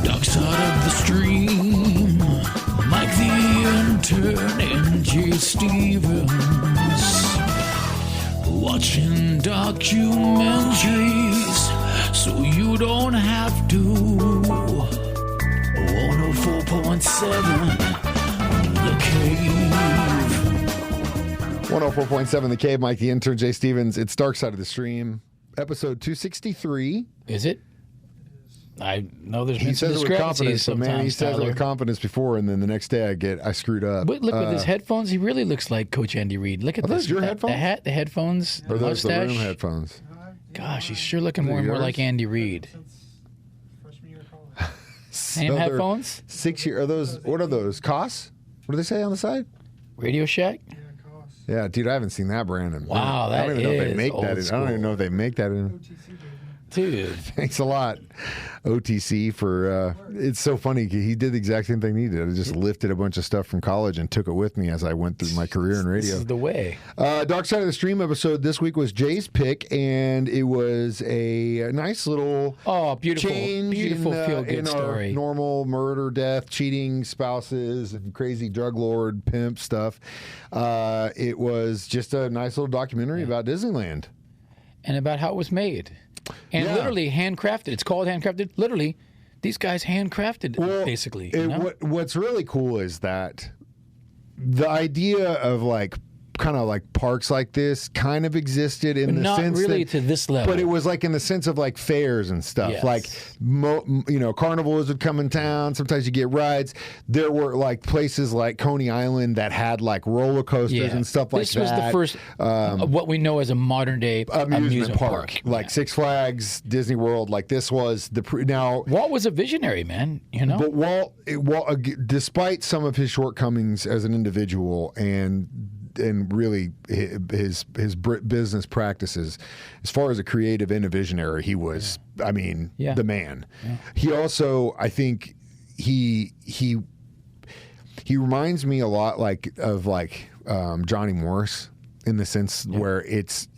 Dark side of the stream, like the intern and J. Stevens. Watching documentaries so you don't have to. 104.7 The Cave. 104.7 The Cave, Mike the Intern, Jay Stevens. It's Dark Side of the Stream, episode 263. Is it? I know there's He been some says it with confidence, discrepancies but man, he sometimes, says it Tyler. with confidence before, and then the next day I screwed up. But look with his headphones, he really looks like Coach Andy Reid. Look at Are this. those your headphones? The hat, the headphones, the Or those the mustache. room headphones? Gosh, he's sure looking more and more yours? like Andy Reid. Freshman year of college. Same they're headphones? 6 year. Are those? What are those? Koss? What do they say on the side? Radio Shack? Yeah, cost. Yeah, dude, I haven't seen that brand in. Wow, I don't even know if they that make is that. old I don't even know if they make that in. OTC, baby. Dude. Thanks a lot, OTC, for it's so funny. He did the exact same thing he did. I just lifted a bunch of stuff from college and took it with me as I went through my career in This radio. is the way. Dark Side of the Stream episode this week was Jay's pick, and it was a nice little Beautiful. change Beautiful in, feel-good in story. our normal murder, death, cheating spouses, and crazy drug lord pimp stuff. It was just a nice little documentary about Disneyland. And about how it was made. And Yeah. literally handcrafted. It's called handcrafted. Literally, these guys handcrafted basically. You know? What's really cool is that the idea of kind of like parks like this kind of existed in But the not sense really that, to this level. but it was like in the sense of like fairs and stuff. Yes. Like carnivals would come in town. Sometimes you get rides. There were like places like Coney Island that had like roller coasters and stuff like this that. was the first of what we know as a modern day amusement park. like Yeah. Six Flags, Disney World. Like this was the now. Walt was a visionary, man. You know, But Walt, despite some of his shortcomings as an individual and really his business practices, as far as a creative and a visionary, he was, the man. Yeah. He also, I think, he reminds me a lot of Johnny Morris in the sense where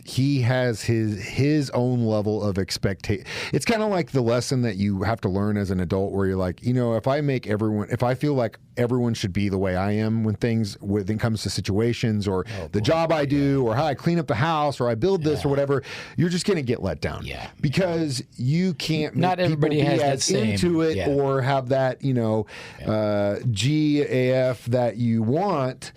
he has his own level of expectation. It's kind of like the lesson that you have to learn as an adult, where you're like, if I feel like everyone should be the way I am when it comes to situations or the job I do or how I clean up the house or I build this or whatever, you're just going to get let down. Yeah. Because you can't make Not everybody people be has that as same- into it or have that, GAF that you want.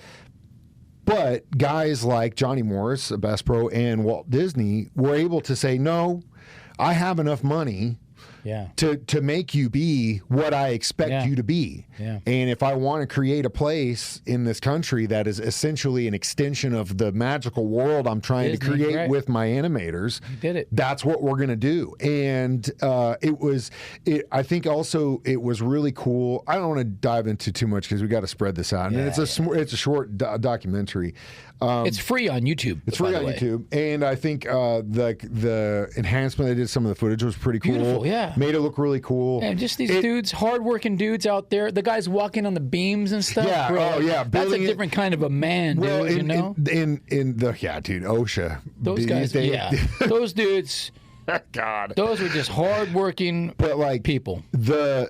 But guys like Johnny Morris, Bass Pro, and Walt Disney were able to say, no, I have enough money to make you be what I expect you to be. Yeah. And if I want to create a place in this country that is essentially an extension of the magical world I'm trying to Disney, create right. with my animators, He did it. that's what we're going to do. And I think also it was really cool. I don't want to dive into too much because we got to spread this out. And it's a short documentary. it's free on YouTube. It's free by on the way. YouTube, and I think the enhancement they did some of the footage was pretty cool. Beautiful, yeah. Made it look really cool. And just these dudes, hardworking dudes out there. The guys walking on the beams and stuff. Yeah, bro. oh, yeah, That's a building it- different kind of a man, dude. Well, You know, dude, OSHA. those guys. Those dudes. God. Those were just hardworking But like people. the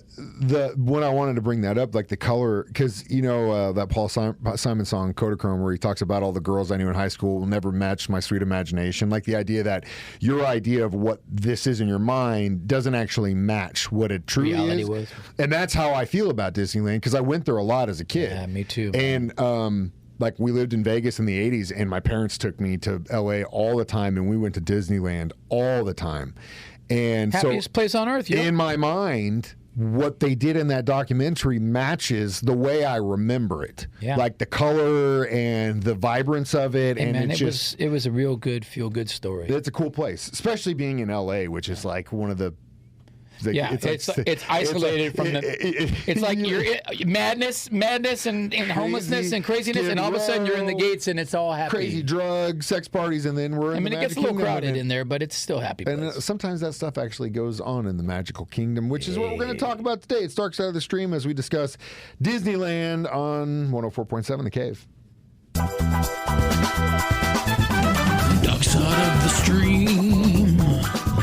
when I wanted to bring that up, like the color, because that Paul Simon song Kodachrome, where he talks about all the girls I knew in high school will never match my sweet imagination. Like the idea that your idea of what this is in your mind doesn't actually match what it truly Reality is. was. And that's how I feel about Disneyland, because I went there a lot as a kid. Yeah, me too. And like we lived in Vegas in the 80s, and my parents took me to LA all the time, and we went to Disneyland all the time. And Happiest place on earth. in my mind, what they did in that documentary matches the way I remember it. Yeah. Like the color and the vibrance of it. Hey, and man, it's it was a real good, feel good story. it's a cool place, especially being in LA, which is like one of the. It's isolated from the. It's like you're madness and homelessness and craziness, and all of a sudden you're in the gates and it's all happy. Crazy drugs, sex parties, and then we're in I mean, the it gets a Magic little Kingdom, crowded in there, but it's still happy. And place. sometimes that stuff actually goes on in the Magical Kingdom, which is what we're going to talk about today. It's Dark Side of the Stream as we discuss Disneyland on 104.7 The Cave. Dark side of the stream,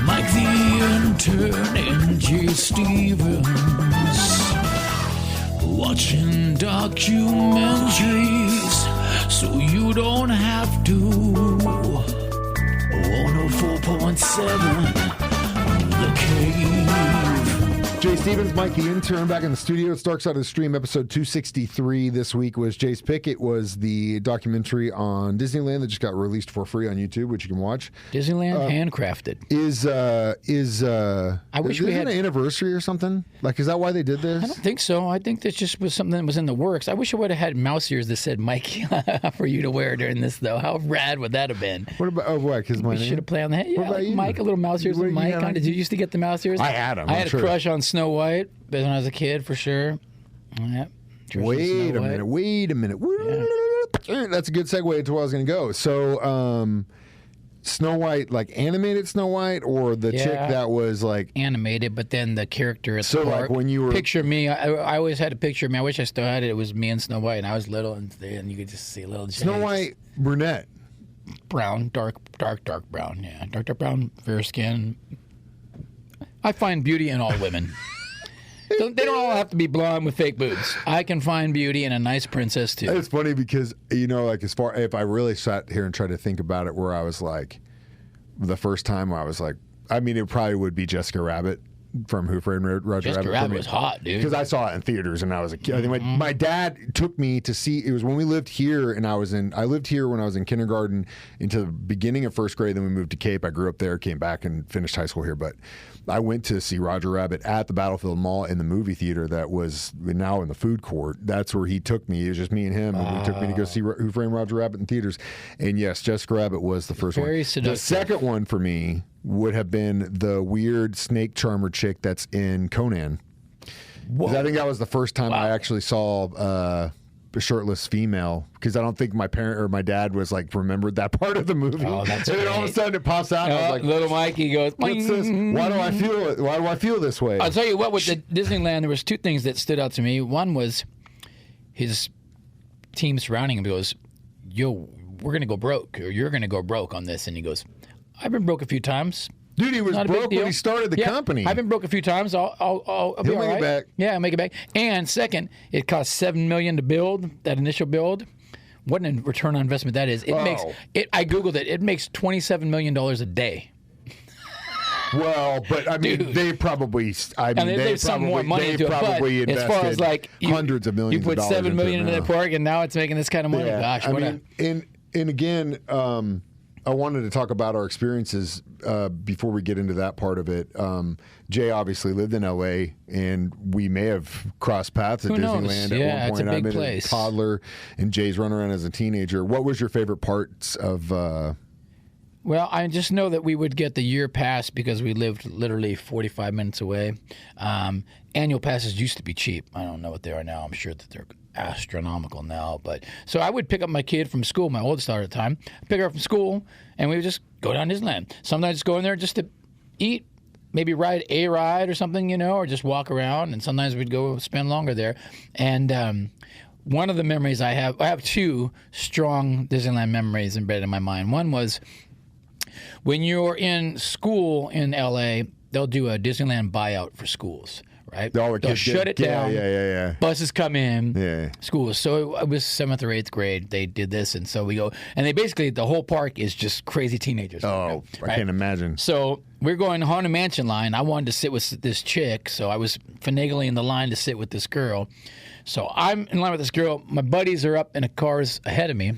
like the intern Stevens, watching documentaries so you don't have to. 104.7 The Cave. Jay Stevens, Mike the Intern, back in the studio. It's Dark Side of the Stream, episode 263. This week was Jay's Pick. It was the documentary on Disneyland that just got released for free on YouTube, which you can watch. Disneyland Handcrafted. I wish we had an anniversary or something. Like, is that why they did this? I don't think so. I think that just was something that was in the works. I wish I would have had mouse ears that said Mike for you to wear during this, though. How rad would that have been? What about? Oh, what? Because my We should have played on the head. Yeah, What about like you? Mike, a little mouse ears with Mike on. Did you used to get the mouse ears? I had 'em, I I'm had a sure. crush on Snow White when I was a kid, for sure. Yeah. Wait a minute. That's a good segue into where I was going to go. So, Snow White, like animated Snow White, or the chick that was like animated, but then the character at the So, park. like, when you were- picture me, I always had a picture of me. I wish I still had it. It was me and Snow White, and I was little, and you could just see a little Snow James. White brunette. Brown, dark brown. Yeah, dark brown, fair skin. I find beauty in all women. They don't all have to be blonde with fake boobs. I can find beauty in a nice princess too. It's funny because, you know, like if I really sat here and tried to think about it, where I was like, the first time I was like, I mean, it probably would be Jessica Rabbit from Who Framed Roger Jessica Rabbit. Rabbit was hot, dude. Because I saw it in theaters and I was a kid. I think my dad took me to see. It was when we lived here, and I lived here when I was in kindergarten into the beginning of first grade. Then we moved to Cape. I grew up there, came back and finished high school here. But I went to see Roger Rabbit at the Battlefield Mall in the movie theater that was now in the food court. That's where he took me. It was just me and him, and he took me to go see Who Framed Roger Rabbit in theaters. And yes, Jessica Rabbit was the first Very one. seductive. The second one for me would have been the weird snake charmer chick that's in Conan. 'Cause I think that was the first time I actually saw a shirtless female, because I don't think my parent or my dad was like remembered that part of the movie. Oh, that's and then all of a great. sudden it pops out. And I was like, little Mikey goes, "What's this? Why do I feel it? Why do I feel this way?" I'll tell you what, with the Disneyland, there was two things that stood out to me. One was his team surrounding him goes, "Yo, we're going to go broke, or you're going to go broke on this." And he goes, "I've been broke a few times." Dude, he was Not a big broke when deal. he started the company. I've been broke a few times. I'll be He'll all make it right. back. Yeah, I'll make it back. And second, it cost $7 million to build that initial build. What a return on investment that is! It makes it. I googled it. It makes $27 million a day. Well, but I mean, Dude. they probably. I mean, And they there's some more money they into it, probably but as invested far as like hundreds of millions. you put of dollars $7 million into into it that now. park, and now it's making this kind of money. Gosh, I what mean, and again, I wanted to talk about our experiences before we get into that part of it. Jay obviously lived in L.A., and we may have crossed paths at Who knows? Disneyland Yeah, at one it's a point. big I've been place. a toddler, and Jay's running around as a teenager. What was your favorite parts of? Well, I just know that we would get the year pass because we lived literally 45 minutes away. Annual passes used to be cheap. I don't know what they are now. I'm sure that they're astronomical now. But so I would pick up my kid from school, my oldest daughter at the time, pick her up from school, and we would just go down to Disneyland. Sometimes just go in there just to eat, maybe ride a ride or something, you know, or just walk around. And sometimes we'd go spend longer there. And one of the memories I have two strong Disneyland memories embedded in my mind. One was when you're in school in LA, they'll do a Disneyland buyout for schools, right? All the They'll kids shut it down. Yeah. Buses come in. Yeah. Schools. So it was 7th or 8th grade. They did this, and so we go, and they basically the whole park is just crazy teenagers. Oh, right? I can't imagine. So we're going Haunted Mansion line. I wanted to sit with this chick, so I was finagling in the line to sit with this girl. So I'm in line with this girl. My buddies are up in the cars ahead of me.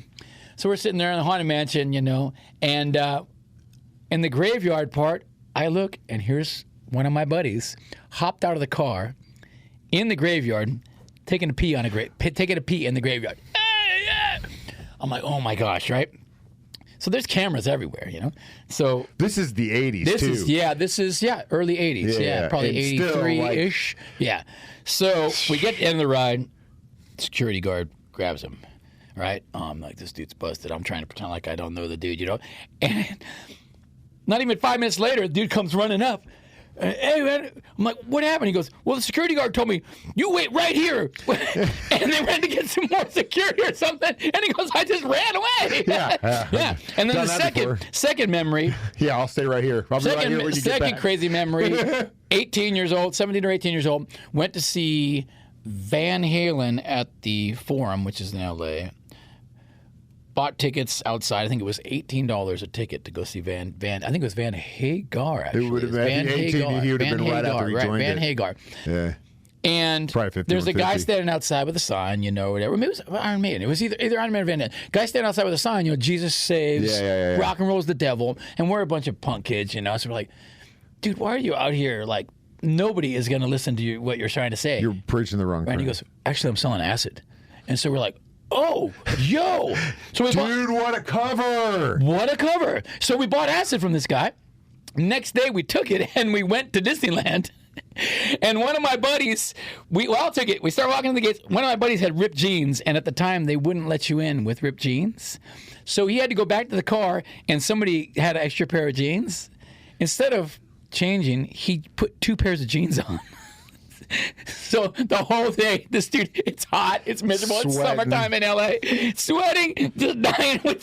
So we're sitting there in the Haunted Mansion, you know, and in the graveyard part, I look, and here's one of my buddies hopped out of the car in the graveyard, taking a pee in the graveyard. I'm like, oh my gosh, right? So there's cameras everywhere, you know. So This is the 80s, this too. is early 80s. Yeah, probably and still, 83-ish. Yeah. So we get to the end of the ride. Security guard grabs him, right? I'm like, this dude's busted. I'm trying to pretend like I don't know the dude, you know. And not even 5 minutes later, the dude comes running up. Hey, man. I'm like, what happened? He goes, well, the security guard told me, you wait right here. And they ran to get some more security or something. And he goes, I just ran away. Yeah. And then Done the that before. second memory. Yeah, I'll stay right here. I'll be right here when you get Second back. crazy memory, 18 years old, 17 or 18 years old, went to see Van Halen at the Forum, which is in L.A., bought tickets outside. I think it was $18 a ticket to go see Van. I think it was Van Hagar. Actually, It would have been 18. He would have been right after he joined Van it. Hagar. Yeah. And Probably 50 there's or a guy 50. standing outside with a sign, whatever. Maybe it was Iron Maiden. It was either Iron Maiden or Van Halen. Guy standing outside with a sign, Jesus saves, Yeah. rock and roll's the devil, and we're a bunch of punk kids, So we're like, dude, why are you out here? Like, nobody is going to listen to what you're trying to say. You're preaching the wrong thing. And he goes, actually, I'm selling acid. And so we're like, oh, yo. So we Dude, what a cover! what a cover. So we bought acid from this guy. Next day, we took it and we went to Disneyland. And one of my buddies, we all took it. We started walking to the gates. One of my buddies had ripped jeans, and at the time, they wouldn't let you in with ripped jeans. So he had to go back to the car, and somebody had an extra pair of jeans. Instead of changing, he put 2 pairs of jeans on. So the whole day, this dude, it's hot, it's miserable, it's Sweating. summertime in LA, sweating, just dying with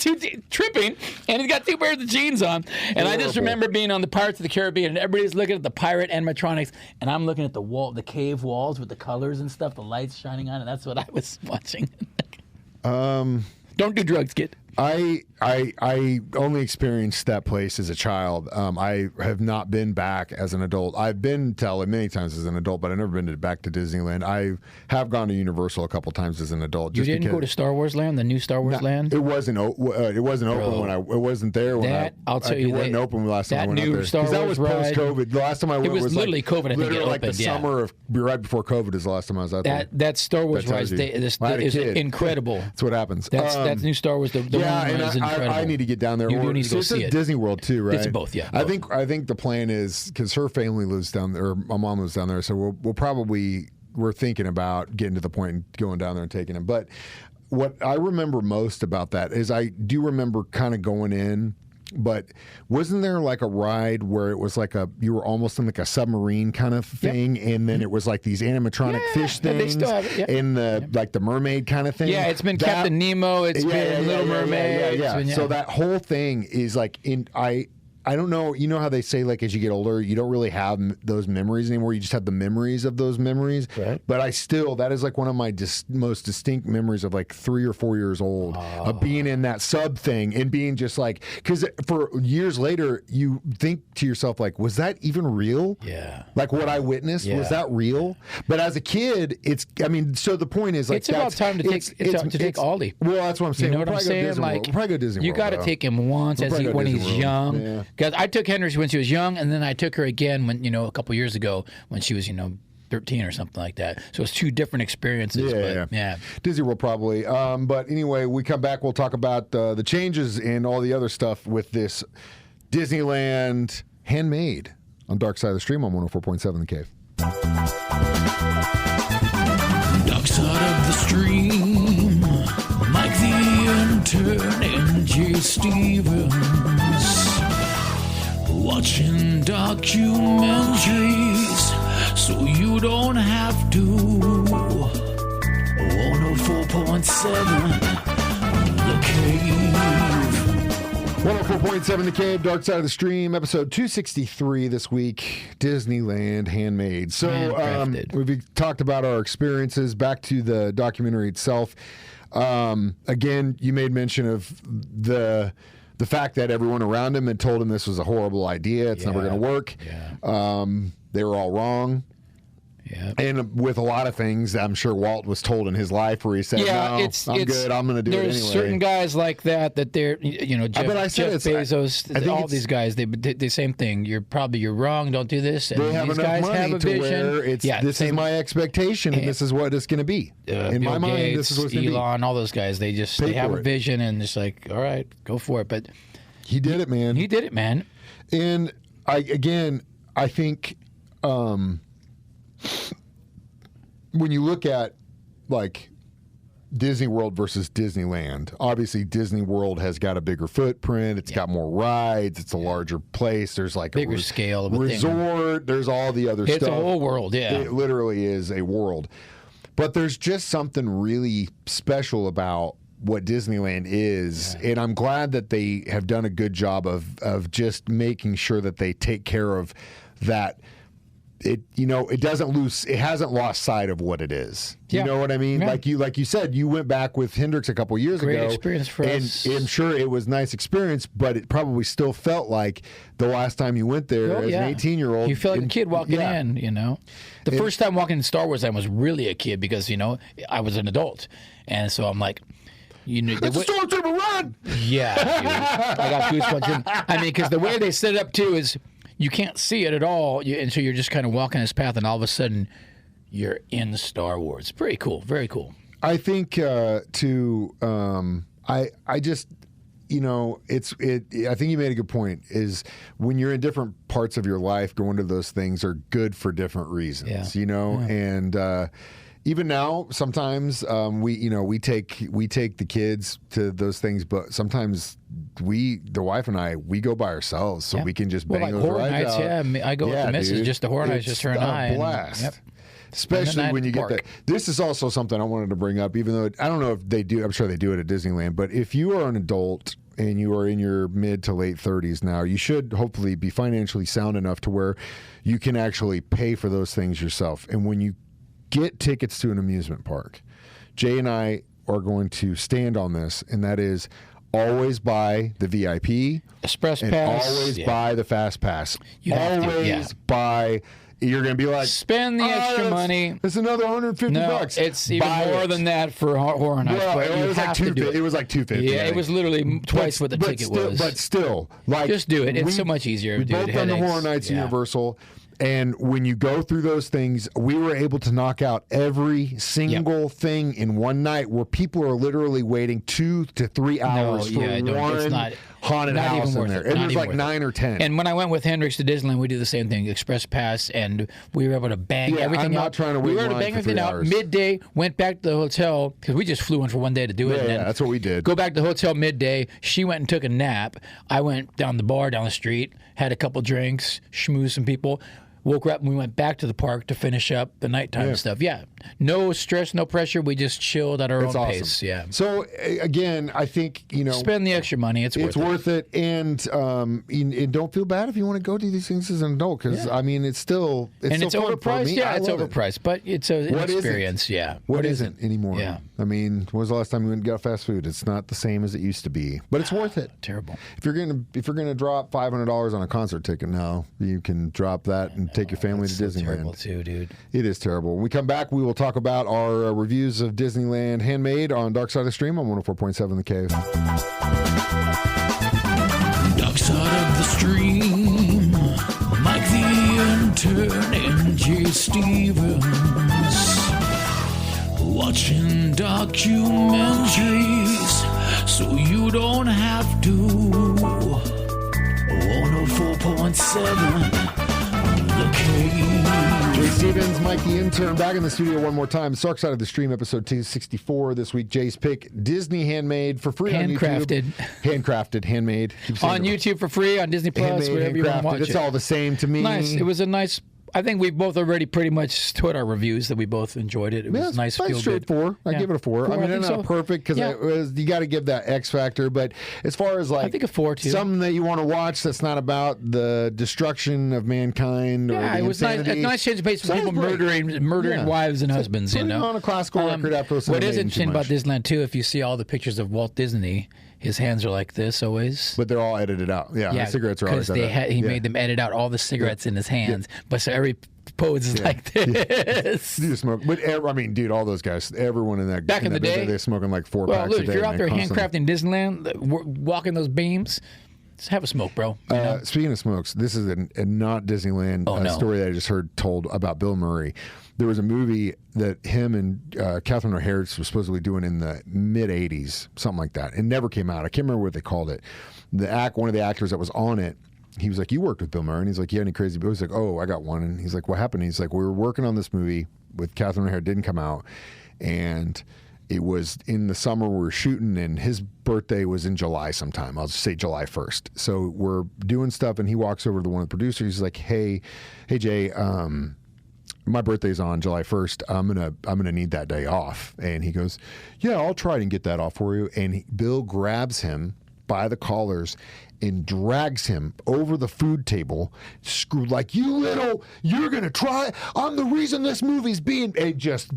tripping, and he's got 2 pairs of jeans on. And I just Horrible. remember being on the Pirates of the Caribbean, and everybody's looking at the pirate animatronics, and I'm looking at the wall, the cave walls with the colors and stuff, the lights shining on, and that's what I was watching. Don't do drugs, kid. I only experienced that place as a child. I have not been back as an adult. I've been to LA many times as an adult, but I've never been back to Disneyland. I have gone to Universal a couple times as an adult. You Just didn't go to Star Wars Land, the new Star Wars Land? It wasn't. It wasn't open when I. It wasn't there when That, I'll tell you, It wasn't open the last time I that went new out there. Star 'Cause that was Wars ride- post-COVID. The last time I went was literally like, COVID, I think it literally like the opened, yeah. summer of right before COVID is the last time I was out there. That Star Wars That ride tells you. is I had a kid. incredible. That's what happens. That's new Star Wars. The Yeah, one and is incredible. I need to get down there. You do need to so go it's see at it. Disney World too, right? It's both, yeah, I both. think the plan is because her family lives down there. Or my mom lives down there, so we'll probably we're thinking about getting to the point and going down there and taking him. But what I remember most about that is I do remember kind of going in. But wasn't there like a ride where it was like you were almost in like a submarine kind of thing, and then it was like these animatronic fish Yeah, they things, still have it, yeah. and like the mermaid kind of thing? Yeah, it's been Captain Nemo. It's been Little Mermaid. Yeah. It's been, So that whole thing is like I don't know. You know how they say like as you get older, you don't really have those memories anymore. You just have the memories of those memories. Right. But that is like one of my most distinct memories of like 3 or 4 years old of being in that sub thing and being just like, because for years later, you think to yourself like, was that even real? Yeah. Like what I witnessed, Yeah. was that real? But as a kid, so the point is like It's about time to take Ollie. Well, that's what I'm saying. You know what I'm saying? Like, we'll probably go Disney you World, got to though. take him once We'll probably go when Disney he's World. young. Yeah. Because I took Henry when she was young, and then I took her again when a couple years ago when she was 13 or something like that. So it's 2 different experiences. Yeah. Disney World probably. But anyway, we come back. We'll talk about the changes and all the other stuff with this Disneyland Handmade on Dark Side of the Stream on 104.7 The Cave. Dark side of the stream, Mike the Intern and Jay Stevens, watching documentaries so you don't have to. 104.7 The Cave. 104.7 The Cave, Dark Side of the Stream, episode 263 this week, Disneyland Handmade. So Handcrafted. we've talked about our experiences. Back to the documentary itself. Again, you made mention of the fact that everyone around him had told him this was a horrible idea. It's never going to work. Yeah. They were all wrong. Yeah. And with a lot of things, I'm sure Walt was told in his life where he said, "No, I'm good. I'm going to do it anyway." There's certain guys like that they're, Jeff, but I said Jeff it's- Bezos, I think all it's- these guys, they the same thing. You're wrong. Don't do this. And They have these enough guys money have a to vision. where this is my expectation, and this is what it's going to be. In Bill my mind, Gates, this is what it's going to be. Elon, all those guys, they Pay have for a it. vision and it's like, all right, go for it. But He did it, man. he did it, man. And I think when you look at like Disney World versus Disneyland. Obviously, Disney World has got a bigger footprint. It's got more rides. It's a larger place. There's like Bigger a scale of a resort. There's all the other stuff. It's a whole world, yeah. It literally is a world. But there's just something really special about what Disneyland is, and I'm glad that they have done a good job of just making sure that they take care of that. It it doesn't lose. It hasn't lost sight of what it is. You know what I mean? Yeah. Like you said, you went back with Hendrix a couple years ago. Great experience for us. And I'm sure it was a nice experience, but it probably still felt like the last time you went there as an 18-year-old. You felt like a kid walking in. The first time walking in Star Wars, I was really a kid because I was an adult, and so I'm like. It's a stormtrooper run! Yeah, dude. I got goosebumps. I mean, because the way they set it up, too, is you can't see it at all, and so you're just kind of walking this path, and all of a sudden, you're in Star Wars. Pretty cool. Very cool. I think, I just... I think you made a good point, is when you're in different parts of your life, going to those things are good for different reasons, and... even now, sometimes we take the kids to those things, but sometimes the wife and I, we go by ourselves, so we can just bang those horror rides nights, out. Yeah, I go with the missus, just the horror nights, just her and I. It's a blast. Yep. Especially when you get that. This is also something I wanted to bring up, even though I don't know if they do. I'm sure they do it at Disneyland, but if you are an adult and you are in your mid to late 30s now, you should hopefully be financially sound enough to where you can actually pay for those things yourself. And when you get tickets to an amusement park, Jay and I are going to stand on this, and that is always buy the VIP, Express and Pass, always buy the Fast Pass. You have to, always buy. You're going to be like, spend the extra money. It's another $150. No, it's even more than that for Horror Nights. Well, but it was like $250. It was like $250. Yeah, it was literally twice what the ticket was. But still, like, just do it. It's so much easier. We both done the Horror Nights Universal. And when you go through those things, we were able to knock out every single thing in one night, where people are literally waiting 2 to 3 hours for one haunted house in there. It was like 9 or 10. And when I went with Hendrix to Disneyland, we did the same thing, Express Pass, and we were able to bang everything out. I'm not trying to wait in line for 3 hours. Midday, went back to the hotel, because we just flew in for one day to do it. Yeah, that's what we did. Go back to the hotel midday. She went and took a nap. I went down the bar down the street, had a couple drinks, schmoozed some people. Woke her up and we went back to the park to finish up the nighttime stuff. Yeah. No stress, no pressure. We just chilled at our own pace. Yeah. So, again, I think, spend the extra money. It's worth it. And don't feel bad if you want to go do these things as an adult, because, I mean, it's still overpriced. Yeah, it's overpriced, but it's an experience. Yeah. What isn't anymore? Yeah. I mean, when was the last time you went and got fast food? It's not the same as it used to be, but it's worth it. Terrible. If you're gonna drop $500 on a concert ticket now, you can drop that and take your family to Disneyland. Terrible too, dude. It is terrible. When we come back, we will talk about our reviews of Disneyland Handmade on Dark Side of the Stream on 104.7 The Cave. Dark Side of the Stream, Mike the Intern and Jay Stevens, watching documentaries so you don't have to. 104.7 The Cave. Jay Stevens, Mike the Intern, back in the studio one more time. Dark Side of the Stream, episode 264. This week, Jay's pick, Disney Handmade for free on Handcrafted. YouTube. Handcrafted, handmade. On YouTube for free, on Disney Plus, handmade, wherever you want to watch it's all the same to me. Nice. It was a nice... I think we both already pretty much told our reviews that we both enjoyed it. It was nice, feel straight good. 4. I give it a 4. I mean, it's not perfect because you got to give that X factor. But as far as I think a 4 too. Something that you want to watch that's not about the destruction of mankind. Yeah, or it was nice. A nice change of pace for people murdering wives and husbands. Putting on a classical record after what is interesting about Disneyland too, if you see all the pictures of Walt Disney. His hands are like this always. But they're all edited out. Yeah, the cigarettes are always because he made them edit out all the cigarettes in his hands. But so every pose is like this. You smoke. But, I mean, dude, all those guys, everyone in that. Back in the day. They're smoking like 4 packs a day. Look, if you're out there handcrafting Disneyland, walking those beams, just have a smoke, bro. Speaking of smokes, this is a not Disneyland story that I just heard told about Bill Murray. There was a movie that him and Catherine O'Hara was supposedly doing in the mid-'80s, something like that. It never came out. I can't remember what they called it. One of the actors that was on it, he was like, "You worked with Bill Murray?" And he's like, "Yeah, any crazy?" But he was like, "Oh, I got one." And he's like, "What happened?" He's like, "We were working on this movie with Catherine O'Hara. It didn't come out. And it was in the summer we were shooting, and his birthday was in July sometime. I'll just say July 1st. So we're doing stuff, and he walks over to one of the producers. He's like, hey Jay, my birthday's on July 1st. I'm gonna need that day off. And he goes, yeah, I'll try and get that off for you. And Bill grabs him by the collars and drags him over the food table, like, you're gonna try. I'm the reason this movie's being. It just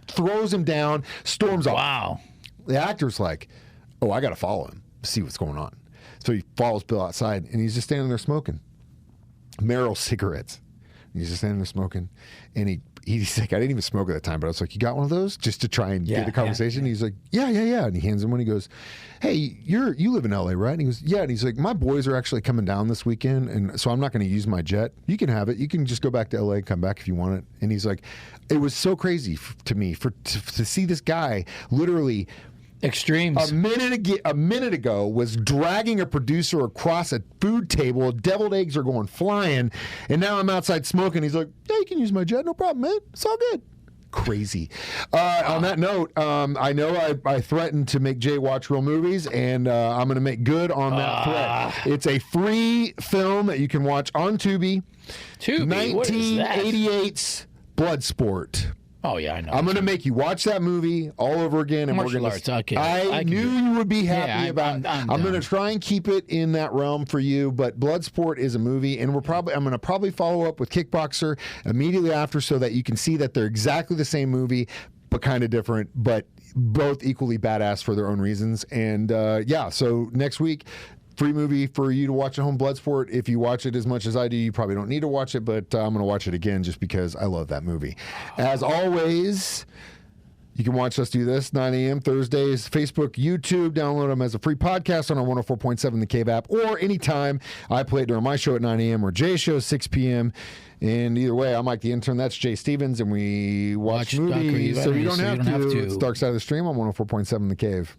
throws him down, storms off. Wow. The actor's like, oh, I gotta follow him, see what's going on. So he follows Bill outside, and he's just standing there smoking Merrill cigarettes. He's just standing there smoking, and he's like, I didn't even smoke at the time, but I was like, you got one of those? Just to try and get a conversation. Yeah. He's like, yeah. And he hands him one. He goes, hey, you live in LA, right? And he goes, yeah. And he's like, my boys are actually coming down this weekend, and so I'm not going to use my jet. You can have it. You can just go back to LA and come back if you want it. And he's like, it was so crazy to me to see this guy literally. Extremes. A minute ago was dragging a producer across a food table. Deviled eggs are going flying, and now I'm outside smoking. He's like, "Yeah, you can use my jet, no problem, man. It's all good." Crazy. On that note, I know I threatened to make Jay watch real movies, and I'm going to make good on that threat. It's a free film that you can watch on Tubi. Tubi. What is that? 1988's Bloodsport. Oh, yeah, I know. I'm going to make you watch that movie all over again. And Martial arts, okay. I knew you would be happy about it. I'm going to try and keep it in that realm for you, but Bloodsport is a movie, and I'm going to probably follow up with Kickboxer immediately after so that you can see that they're exactly the same movie, but kind of different, but both equally badass for their own reasons. And so next week, free movie for you to watch at home, Bloodsport. If you watch it as much as I do, you probably don't need to watch it, but I'm going to watch it again just because I love that movie. As always, you can watch us do this 9 a.m. Thursdays, Facebook, YouTube. Download them as a free podcast on our 104.7 The Cave app, or anytime I play it during my show at 9 a.m. or Jay's show 6 p.m. And either way, I'm Mike the Intern. That's Jay Stevens, and we watch movies so you don't have to. It's Dark Side of the Stream on 104.7 The Cave.